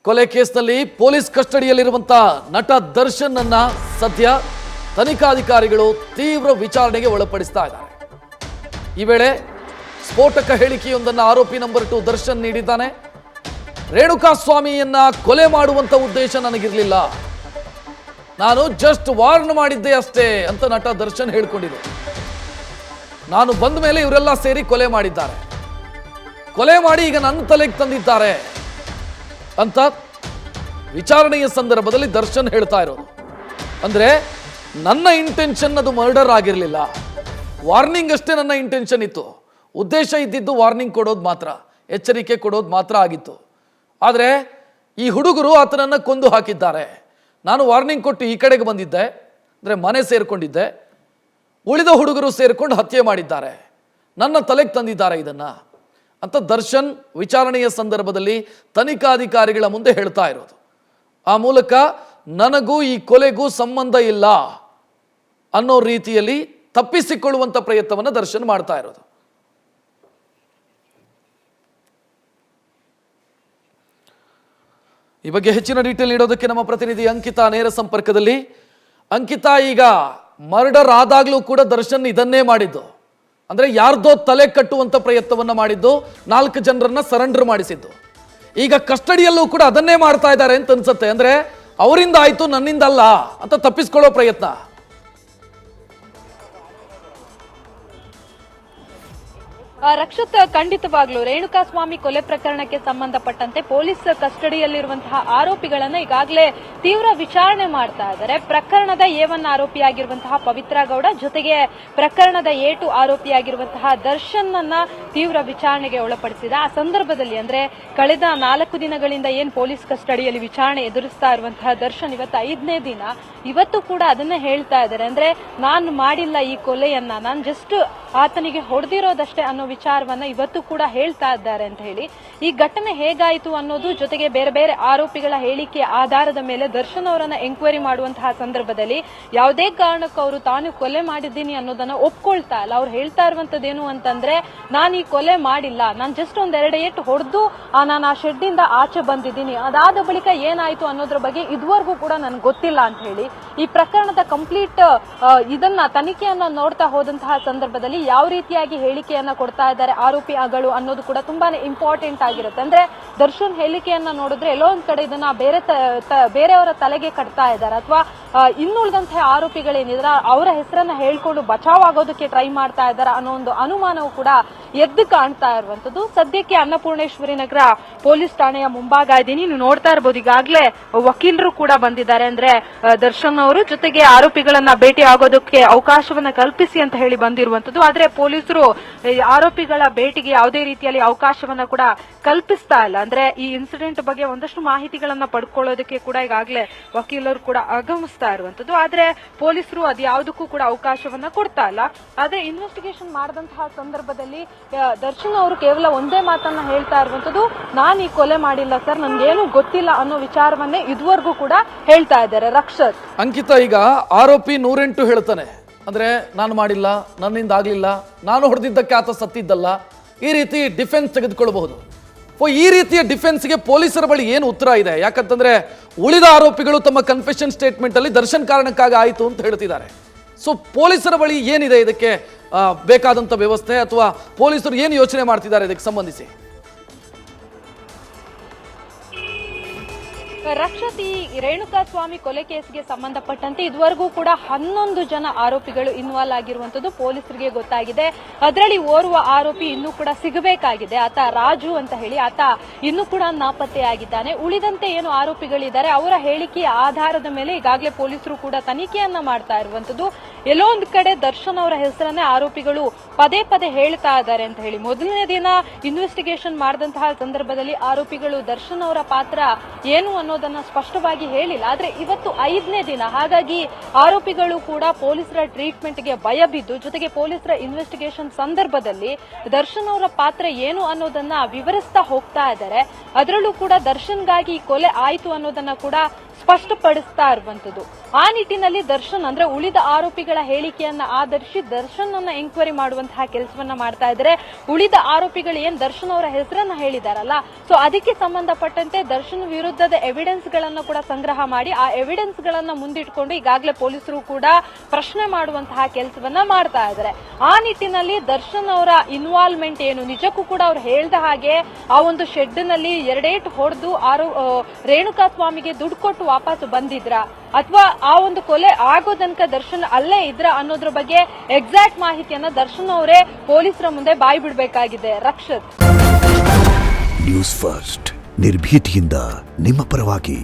ಕೊಲೆ ಕೇಸ್ನಲ್ಲಿ ಪೊಲೀಸ್ ಕಸ್ಟಡಿಯಲ್ಲಿರುವಂತಹ ನಟ ದರ್ಶನ್ ಅನ್ನ ಸದ್ಯ ತನಿಖಾಧಿಕಾರಿಗಳು ತೀವ್ರ ವಿಚಾರಣೆಗೆ ಒಳಪಡಿಸ್ತಾ ಇದ್ದಾರೆ. ಈ ವೇಳೆ ಸ್ಫೋಟಕ ಹೇಳಿಕೆಯೊಂದನ್ನು ಆರೋಪಿ ನಂಬರ್ 2 ದರ್ಶನ್ ನೀಡಿದ್ದಾನೆ. ರೇಣುಕಾಸ್ವಾಮಿಯನ್ನ ಕೊಲೆ ಮಾಡುವಂತ ಉದ್ದೇಶ ನನಗಿರಲಿಲ್ಲ, ನಾನು ಜಸ್ಟ್ ವಾರ್ನ್ ಮಾಡಿದ್ದೆ ಅಷ್ಟೇ ಅಂತ ನಟ ದರ್ಶನ್ ಹೇಳ್ಕೊಂಡಿದ್ರು. ನಾನು ಬಂದ ಮೇಲೆ ಇವರೆಲ್ಲ ಸೇರಿ ಕೊಲೆ ಮಾಡಿದ್ದಾರೆ, ಕೊಲೆ ಮಾಡಿ ಈಗ ನನ್ನ ತಲೆಗೆ ತಂದಿದ್ದಾರೆ ಅಂತ ವಿಚಾರಣೆಯ ಸಂದರ್ಭದಲ್ಲಿ ದರ್ಶನ್ ಹೇಳ್ತಾ ಇರೋದು. ಅಂದ್ರೆ ನನ್ನ ಇಂಟೆನ್ಷನ್ ಅದು ಮರ್ಡರ್ ಆಗಿರಲಿಲ್ಲ, ವಾರ್ನಿಂಗ್ ಅಷ್ಟೇ ನನ್ನ ಇಂಟೆನ್ಷನ್ ಇತ್ತು. ಉದ್ದೇಶ ಇದ್ದಿದ್ದು ವಾರ್ನಿಂಗ್ ಕೊಡೋದು ಮಾತ್ರ, ಎಚ್ಚರಿಕೆ ಕೊಡೋದು ಮಾತ್ರ ಆಗಿತ್ತು. ಆದರೆ ಈ ಹುಡುಗರು ಆತನನ್ನು ಕೊಂದು ಹಾಕಿದ್ದಾರೆ. ನಾನು ವಾರ್ನಿಂಗ್ ಕೊಟ್ಟು ಈ ಕಡೆಗೆ ಬಂದಿದ್ದೆ, ಅಂದರೆ ಮನೆ ಸೇರ್ಕೊಂಡಿದ್ದೆ, ಉಳಿದ ಹುಡುಗರು ಸೇರ್ಕೊಂಡು ಹತ್ಯೆ ಮಾಡಿದ್ದಾರೆ, ನನ್ನ ತಲೆಗೆ ತಂದಿದ್ದಾರೆ ಇದನ್ನ ಅಂತ ದರ್ಶನ್ ವಿಚಾರಣೆಯ ಸಂದರ್ಭದಲ್ಲಿ ತನಿಖಾಧಿಕಾರಿಗಳ ಮುಂದೆ ಹೇಳ್ತಾ ಇರೋದು. ಆ ಮೂಲಕ ನನಗೂ ಈ ಕೊಲೆಗೂ ಸಂಬಂಧ ಇಲ್ಲ ಅನ್ನೋ ರೀತಿಯಲ್ಲಿ ತಪ್ಪಿಸಿಕೊಳ್ಳುವಂತ ಪ್ರಯತ್ನವನ್ನು ದರ್ಶನ್ ಮಾಡ್ತಾ ಇರೋದು. ಈ ಬಗ್ಗೆ ಹೆಚ್ಚಿನ ಡೀಟೇಲ್ ನೀಡೋದಕ್ಕೆ ನಮ್ಮ ಪ್ರತಿನಿಧಿ ಅಂಕಿತಾ ನೇರ ಸಂಪರ್ಕದಲ್ಲಿ. ಅಂಕಿತಾ, ಈಗ ಮರ್ಡರ್ ಆದಾಗ್ಲೂ ಕೂಡ ದರ್ಶನ್ ಇದನ್ನೇ ಮಾಡಿದ್ದು, ಅಂದ್ರೆ ಯಾರ್ದೋ ತಲೆ ಕಟ್ಟುವಂತ ಪ್ರಯತ್ನವನ್ನ ಮಾಡಿದ್ದು, 4 ಜನರನ್ನ ಸರೆಂಡರ್ ಮಾಡಿಸಿದ್ದು. ಈಗ ಕಸ್ಟಡಿಯಲ್ಲೂ ಕೂಡ ಅದನ್ನೇ ಮಾಡ್ತಾ ಇದ್ದಾರೆ ಅಂತ ಅನ್ಸುತ್ತೆ. ಅಂದ್ರೆ ಅವರಿಂದ ಆಯ್ತು, ನನ್ನಿಂದ ಅಲ್ಲ ಅಂತ ತಪ್ಪಿಸ್ಕೊಳ್ಳೋ ಪ್ರಯತ್ನ. ರಕ್ಷಿತ್, ಖಂಡಿತವಾಗ್ಲೂ ರೇಣುಕಾಸ್ವಾಮಿ ಕೊಲೆ ಪ್ರಕರಣಕ್ಕೆ ಸಂಬಂಧಪಟ್ಟಂತೆ ಪೊಲೀಸ್ ಕಸ್ಟಡಿಯಲ್ಲಿರುವಂತಹ ಆರೋಪಿಗಳನ್ನ ಈಗಾಗಲೇ ತೀವ್ರ ವಿಚಾರಣೆ ಮಾಡ್ತಾ ಇದ್ದಾರೆ. ಪ್ರಕರಣದ A1 ಆರೋಪಿಯಾಗಿರುವಂತಹ ಪವಿತ್ರ ಗೌಡ ಜೊತೆಗೆ ಪ್ರಕರಣದ A2 ಆರೋಪಿಯಾಗಿರುವಂತಹ ದರ್ಶನ್ ಅನ್ನ ತೀವ್ರ ವಿಚಾರಣೆಗೆ ಒಳಪಡಿಸಿದ. ಆ ಸಂದರ್ಭದಲ್ಲಿ ಅಂದ್ರೆ ಕಳೆದ 4 ದಿನಗಳಿಂದ ಏನ್ ಪೊಲೀಸ್ ಕಸ್ಟಡಿಯಲ್ಲಿ ವಿಚಾರಣೆ ಎದುರಿಸ್ತಾ ಇರುವಂತಹ ದರ್ಶನ್ ಇವತ್ತು 5ನೇ ದಿನ. ಇವತ್ತು ಕೂಡ ಅದನ್ನೇ ಹೇಳ್ತಾ ಇದ್ದಾರೆ, ಅಂದ್ರೆ ನಾನು ಮಾಡಿಲ್ಲ ಈ ಕೊಲೆಯನ್ನ, ನಾನು ಜಸ್ಟ್ ಆತನಿಗೆ ಹೊಡೆದಿರೋದಷ್ಟೇ ಅನ್ನೋ ವಿಚಾರವನ್ನ ಇವತ್ತು ಕೂಡ ಹೇಳ್ತಾ ಇದ್ದಾರೆ ಅಂತ ಹೇಳಿ. ಈ ಘಟನೆ ಹೇಗಾಯಿತು ಅನ್ನೋದು ಜೊತೆಗೆ ಬೇರೆ ಬೇರೆ ಆರೋಪಿಗಳ ಹೇಳಿಕೆ ಆಧಾರದ ಮೇಲೆ ದರ್ಶನ್ ಅವರನ್ನ ಎಂಕ್ವೈರಿ ಮಾಡುವಂತಹ ಸಂದರ್ಭದಲ್ಲಿ ಯಾವುದೇ ಕಾರಣಕ್ಕೂ ಅವರು ತಾನು ಕೊಲೆ ಮಾಡಿದ್ದೀನಿ ಅನ್ನೋದನ್ನ ಒಪ್ಕೊಳ್ತಾ ಇಲ್ಲ. ಅವ್ರು ಹೇಳ್ತಾ ಇರುವಂತದ್ದೇನು ಅಂತಂದ್ರೆ, ನಾನು ಈ ಕೊಲೆ ಮಾಡಿಲ್ಲ, ನಾನು ಜಸ್ಟ್ ಒಂದೆರಡು ಏಟು ಹೊಡೆದು ನಾನು ಆ ಶೆಡ್ ಇಂದ ಆಚೆ ಬಂದಿದ್ದೀನಿ, ಅದಾದ ಬಳಿಕ ಏನಾಯ್ತು ಅನ್ನೋದ್ರ ಬಗ್ಗೆ ಇದುವರೆಗೂ ಕೂಡ ನನ್ಗೆ ಗೊತ್ತಿಲ್ಲ ಅಂತ ಹೇಳಿ. ಈ ಪ್ರಕರಣದ ಕಂಪ್ಲೀಟ್ ಇದನ್ನ ತನಿಖೆಯನ್ನ ನೋಡ್ತಾ ಹೋದಂತಹ ಸಂದರ್ಭದಲ್ಲಿ ಯಾವ ರೀತಿಯಾಗಿ ಹೇಳಿಕೆಯನ್ನ ಕೊಡ್ತಾ ಇದ್ದಾರೆ ಆರೋಪಿಗಳು ಅನ್ನೋದು ಕೂಡ ತುಂಬಾನೇ ಇಂಪಾರ್ಟೆಂಟ್ ಆಗಿರುತ್ತೆ. ಅಂದ್ರೆ ದರ್ಶನ್ ಹೇಳಿಕೆಯನ್ನ ನೋಡಿದ್ರೆ ಎಲ್ಲೋ ಒಂದ್ ಕಡೆ ಇದನ್ನ ಬೇರೆಯವರ ತಲೆಗೆ ಕಟ್ತಾ ಇದ್ದಾರೆ, ಅಥವಾ ಇನ್ನುಳಿದಂತಹ ಆರೋಪಿಗಳೇನಿದ್ರ ಅವರ ಹೆಸರನ್ನ ಹೇಳ್ಕೊಂಡು ಬಚಾವ್ ಆಗೋದಕ್ಕೆ ಟ್ರೈ ಮಾಡ್ತಾ ಇದ್ದಾರೆ ಅನ್ನೋ ಒಂದು ಅನುಮಾನವು ಕೂಡ ಎದ್ದು ಕಾಣ್ತಾ ಇರುವಂತದ್ದು. ಸದ್ಯಕ್ಕೆ ಅನ್ನಪೂರ್ಣೇಶ್ವರಿ ನಗರ ಪೊಲೀಸ್ ಠಾಣೆಯ ಮುಂಭಾಗ ಇದ್ದೀನಿ, ನೀವು ನೋಡ್ತಾ ಇರಬಹುದು. ಈಗಾಗಲೇ ವಕೀಲರು ಕೂಡ ಬಂದಿದ್ದಾರೆ, ಅಂದ್ರೆ ದರ್ಶನ್ ಅವರು ಜೊತೆಗೆ ಆರೋಪಿಗಳನ್ನ ಭೇಟಿ ಆಗೋದಕ್ಕೆ ಅವಕಾಶವನ್ನ ಕಲ್ಪಿಸಿ ಅಂತ ಹೇಳಿ ಬಂದಿರುವಂತದ್ದು. ಆದ್ರೆ ಪೊಲೀಸರು ಆರೋಪಿಗಳ ಭೇಟಿಗೆ ಯಾವುದೇ ರೀತಿಯಲ್ಲಿ ಅವಕಾಶವನ್ನ ಕೂಡ ಕಲ್ಪಿಸ್ತಾ ಇಲ್ಲ. ಅಂದ್ರೆ ಈ ಇನ್ಸಿಡೆಂಟ್ ಬಗ್ಗೆ ಒಂದಷ್ಟು ಮಾಹಿತಿಗಳನ್ನ ಪಡ್ಕೊಳ್ಳೋದಕ್ಕೆ ಕೂಡ ಈಗಾಗಲೇ ವಕೀಲರು ಕೂಡ ಆಗಮಿಸ್ತಾ ಇರುವಂತದ್ದು. ಆದ್ರೆ ಪೊಲೀಸರು ಅದ್ಯಾವುದಕ್ಕೂ ಕೂಡ ಅವಕಾಶವನ್ನ ಕೊಡ್ತಾ ಇಲ್ಲ. ಆದ್ರೆ ಇನ್ವೆಸ್ಟಿಗೇಷನ್ ಮಾಡಿದಂತಹ ಸಂದರ್ಭದಲ್ಲಿ ದರ್ಶನ್ ಅವರು ಕೇವಲ ಒಂದೇ ಮಾತನ್ನ ಹೇಳ್ತಾ ಇರುವಂತದ್ದು, ನಾನು ಈ ಕೊಲೆ ಮಾಡಿಲ್ಲ ಸರ್, ನನ್ಗೇನು ಗೊತ್ತಿಲ್ಲ ಅನ್ನೋ ವಿಚಾರವನ್ನೇ ಇದುವರೆಗೂ ಕೂಡ ಹೇಳ್ತಾ ಇದ್ದಾರೆ. ರಕ್ಷತ್, ಅಂಕಿತಾ, ಈಗ ಆರೋಪಿ 108 ಹೇಳ್ತಾನೆ, ಅಂದ್ರೆ ನಾನು ಮಾಡಿಲ್ಲ, ನನ್ನಿಂದ ಆಗ್ಲಿಲ್ಲ, ನಾನು ಹೊಡೆದಿದ್ದಕ್ಕೆ ಆತ ಸತ್ತಿದ್ದಲ್ಲ, ಈ ರೀತಿ ಡಿಫೆನ್ಸ್ ತೆಗೆದುಕೊಳ್ಳಬಹುದು. ಈ ರೀತಿಯ ಡಿಫೆನ್ಸ್ಗೆ ಪೊಲೀಸರ ಬಳಿ ಏನು ಉತ್ತರ ಇದೆ? ಯಾಕಂತಂದ್ರೆ ಉಳಿದ ಆರೋಪಿಗಳು ತಮ್ಮ ಕನ್ಫೆಷನ್ ಸ್ಟೇಟ್ಮೆಂಟ್ ಅಲ್ಲಿ ದರ್ಶನ್ ಕಾರಣಕ್ಕಾಗಿ ಆಯಿತು ಅಂತ ಹೇಳ್ತಿದ್ದಾರೆ. ಸೊ ಪೊಲೀಸರ ಬಳಿ ಏನಿದೆ ಇದಕ್ಕೆ ಬೇಕಾದಂತ ವ್ಯವಸ್ಥೆ, ಅಥವಾ ಪೊಲೀಸರು ಏನು ಯೋಚನೆ ಮಾಡ್ತಿದ್ದಾರೆ ಇದಕ್ಕೆ ಸಂಬಂಧಿಸಿ? ರಕ್ಷತ್, ಈ ರೇಣುಕಾಸ್ವಾಮಿ ಕೊಲೆ ಕೇಸ್ಗೆ ಸಂಬಂಧಪಟ್ಟಂತೆ ಇದುವರೆಗೂ ಕೂಡ 11 ಜನ ಆರೋಪಿಗಳು ಇನ್ವಾಲ್ವ್ ಆಗಿರುವಂತದ್ದು ಪೊಲೀಸರಿಗೆ ಗೊತ್ತಾಗಿದೆ. ಅದರಲ್ಲಿ ಓರ್ವ ಆರೋಪಿ ಇನ್ನೂ ಕೂಡ ಸಿಗಬೇಕಾಗಿದೆ, ಆತ ರಾಜು ಅಂತ ಹೇಳಿ, ಆತ ಇನ್ನೂ ಕೂಡ ನಾಪತ್ತೆಯಾಗಿದ್ದಾನೆ. ಉಳಿದಂತೆ ಏನು ಆರೋಪಿಗಳಿದ್ದಾರೆ ಅವರ ಹೇಳಿಕೆಯ ಆಧಾರದ ಮೇಲೆ ಈಗಾಗಲೇ ಪೊಲೀಸರು ಕೂಡ ತನಿಖೆಯನ್ನ ಮಾಡ್ತಾ ಇರುವಂತದ್ದು. ಎಲ್ಲೋ ಒಂದು ಕಡೆ ದರ್ಶನ್ ಅವರ ಹೆಸರನ್ನೇ ಆರೋಪಿಗಳು ಪದೇ ಪದೇ ಹೇಳ್ತಾ ಇದ್ದಾರೆ ಅಂತ ಹೇಳಿ. ಮೊದಲನೇ ದಿನ ಇನ್ವೆಸ್ಟಿಗೇಷನ್ ಮಾಡಿದಂತಹ ಸಂದರ್ಭದಲ್ಲಿ ಆರೋಪಿಗಳು ದರ್ಶನ್ ಅವರ ಪಾತ್ರ ಏನು ಅನ್ನೋದನ್ನ ಸ್ಪಷ್ಟವಾಗಿ ಹೇಳಿಲ್ಲ. ಆದ್ರೆ ಇವತ್ತು 5ನೇ ದಿನ, ಹಾಗಾಗಿ ಆರೋಪಿಗಳು ಕೂಡ ಪೊಲೀಸರ ಟ್ರೀಟ್ಮೆಂಟ್ಗೆ ಭಯ ಬಿದ್ದು, ಜೊತೆಗೆ ಪೊಲೀಸರ ಇನ್ವೆಸ್ಟಿಗೇಷನ್ ಸಂದರ್ಭದಲ್ಲಿ ದರ್ಶನ್ ಅವರ ಪಾತ್ರ ಏನು ಅನ್ನೋದನ್ನ ವಿವರಿಸ್ತಾ ಹೋಗ್ತಾ ಇದ್ದಾರೆ. ಅದರಲ್ಲೂ ಕೂಡ ದರ್ಶನ್ಗಾಗಿ ಕೊಲೆ ಆಯ್ತು ಅನ್ನೋದನ್ನ ಕೂಡ ಸ್ಪಷ್ಟಪಡಿಸ್ತಾ ಇರುವಂತದ್ದು. ಆ ನಿಟ್ಟಿನಲ್ಲಿ ದರ್ಶನ್ ಅಂದ್ರೆ ಉಳಿದ ಆರೋಪಿಗಳ ಹೇಳಿಕೆಯನ್ನ ಆಧರಿಸಿ ದರ್ಶನ್ ಅನ್ನ ಎಂಕ್ವೈರಿ ಮಾಡುವಂತಹ ಕೆಲಸವನ್ನ ಮಾಡ್ತಾ ಇದ್ದಾರೆ. ಉಳಿದ ಆರೋಪಿಗಳು ಏನ್ ದರ್ಶನ್ ಅವರ ಹೆಸರನ್ನ ಹೇಳಿದಾರಲ್ಲ, ಸೊ ಅದಕ್ಕೆ ಸಂಬಂಧಪಟ್ಟಂತೆ ದರ್ಶನ್ ವಿರುದ್ಧದ ಎವಿಡೆನ್ಸ್ ಗಳನ್ನ ಕೂಡ ಸಂಗ್ರಹ ಮಾಡಿ ಆ ಎವಿಡೆನ್ಸ್ ಗಳನ್ನ ಮುಂದಿಟ್ಕೊಂಡು ಈಗಾಗಲೇ ಪೊಲೀಸರು ಕೂಡ ಪ್ರಶ್ನೆ ಮಾಡುವಂತಹ ಕೆಲಸವನ್ನ ಮಾಡ್ತಾ ಇದ್ದಾರೆ. ಆ ನಿಟ್ಟಿನಲ್ಲಿ ದರ್ಶನ್ ಅವರ ಇನ್ವಾಲ್ವ್ಮೆಂಟ್ ಏನು, ನಿಜಕ್ಕೂ ಕೂಡ ಅವ್ರು ಹೇಳ್ದ ಹಾಗೆ ಆ ಒಂದು ಶೆಡ್ ನಲ್ಲಿ 2 ಏಟು ಹೊಡೆದು ರೇಣುಕಾ ಸ್ವಾಮಿಗೆ ದುಡ್ಡು ಕೊಟ್ಟು ವಾಪಸ್ ಬಂದಿದ್ರ, ಅಥವಾ ಆ ಒಂದು ಕೊಲೆ ಆಗೋ ತನಕ ದರ್ಶನ್ ಅಲ್ಲೇ ಇದ್ರ ಅನ್ನೋದ್ರ ಬಗ್ಗೆ ಎಕ್ಸಾಕ್ಟ್ ಮಾಹಿತಿಯನ್ನ ದರ್ಶನ್ ಅವರೇ ಪೊಲೀಸರ ಮುಂದೆ ಬಾಯಿ ಬಿಡಬೇಕಾಗಿದೆ. ರಕ್ಷಿತ್, ನ್ಯೂಸ್ ಫಸ್ಟ್ ನಿರ್ಭೀತಿಯಿಂದ ನಿಮ್ಮ ಪರವಾಗಿ.